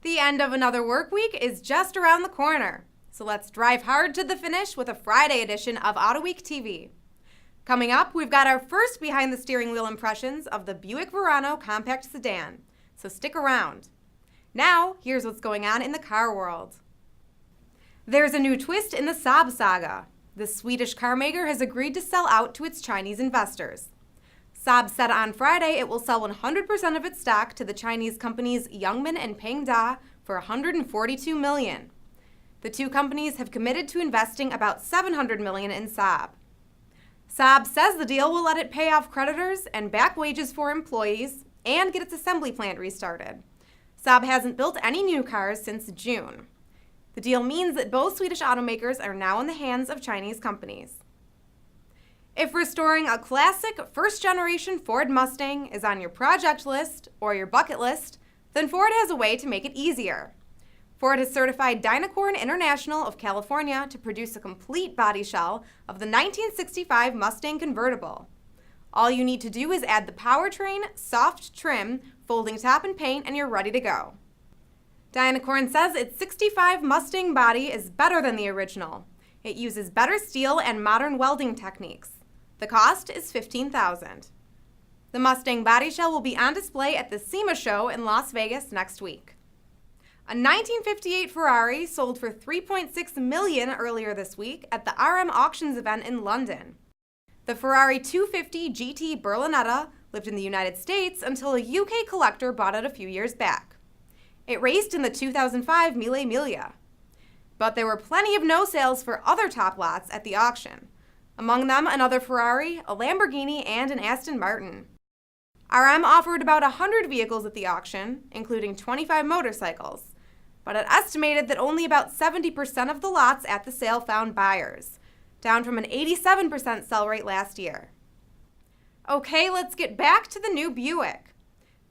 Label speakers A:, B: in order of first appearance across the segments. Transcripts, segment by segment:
A: The end of another work week is just around the corner, so let's drive hard to the finish with a Friday edition of Autoweek TV. Coming up, we've got our first behind the steering wheel impressions of the Buick Verano compact sedan, so stick around. Now, here's what's going on in the car world. There's a new twist in the Saab saga. The Swedish carmaker has agreed to sell out to its Chinese investors. Saab said on Friday it will sell 100% of its stock to the Chinese companies Youngman and Pengda for $142 million. The two companies have committed to investing about $700 million in Saab. Saab says the deal will let it pay off creditors and back wages for employees and get its assembly plant restarted. Saab hasn't built any new cars since June. The deal means that both Swedish automakers are now in the hands of Chinese companies. If restoring a classic first-generation Ford Mustang is on your project list or your bucket list, then Ford has a way to make it easier. Ford has certified Dynacorn International of California to produce a complete body shell of the 1965 Mustang convertible. All you need to do is add the powertrain, soft trim, folding top and paint, and you're ready to go. Dynacorn says its 65 Mustang body is better than the original. It uses better steel and modern welding techniques. The cost is $15,000. The Mustang body shell will be on display at the SEMA show in Las Vegas next week. A 1958 Ferrari sold for $3.6 million earlier this week at the RM Auctions event in London. The Ferrari 250 GT Berlinetta lived in the United States until a UK collector bought it a few years back. It raced in the 2005 Mille Miglia. But there were plenty of no sales for other top lots at the auction. Among them, another Ferrari, a Lamborghini, and an Aston Martin. RM offered about 100 vehicles at the auction, including 25 motorcycles, but it estimated that only about 70% of the lots at the sale found buyers, down from an 87% sell rate last year. Okay, let's get back to the new Buick.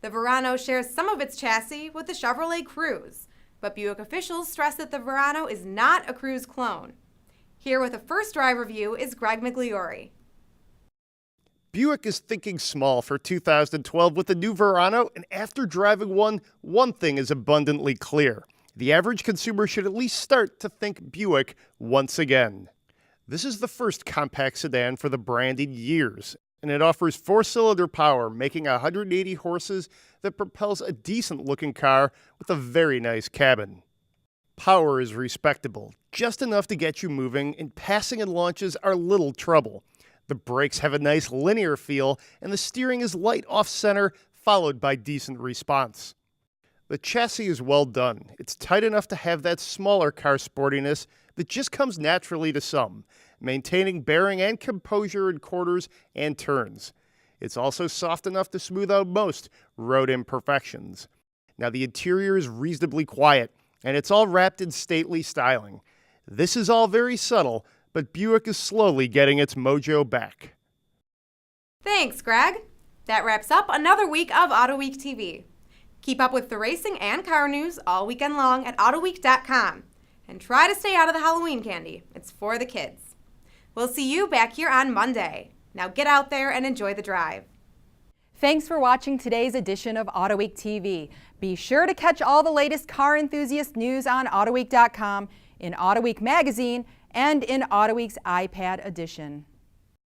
A: The Verano shares some of its chassis with the Chevrolet Cruze, but Buick officials stress that the Verano is not a Cruze clone. Here with a first drive review is Greg Migliori.
B: Buick is thinking small for 2012 with the new Verano, and after driving one thing is abundantly clear. The average consumer should at least start to think Buick once again. This is the first compact sedan for the brand in years, and it offers four-cylinder power, making 180 horses that propels a decent-looking car with a very nice cabin. Power is respectable, just enough to get you moving, and passing and launches are little trouble. The brakes have a nice linear feel, and the steering is light off-center, followed by decent response. The chassis is well done. It's tight enough to have that smaller car sportiness that just comes naturally to some, maintaining bearing and composure in quarters and turns. It's also soft enough to smooth out most road imperfections. Now, the interior is reasonably quiet, and it's all wrapped in stately styling. This is all very subtle, but Buick is slowly getting its mojo back.
A: Thanks, Greg. That wraps up another week of Autoweek TV. Keep up with the racing and car news all weekend long at Autoweek.com. And try to stay out of the Halloween candy. It's for the kids. We'll see you back here on Monday. Now get out there and enjoy the drive.
C: Thanks for watching today's edition of Autoweek TV. Be sure to catch all the latest car enthusiast news on Autoweek.com, in Autoweek magazine, and in Autoweek's iPad edition.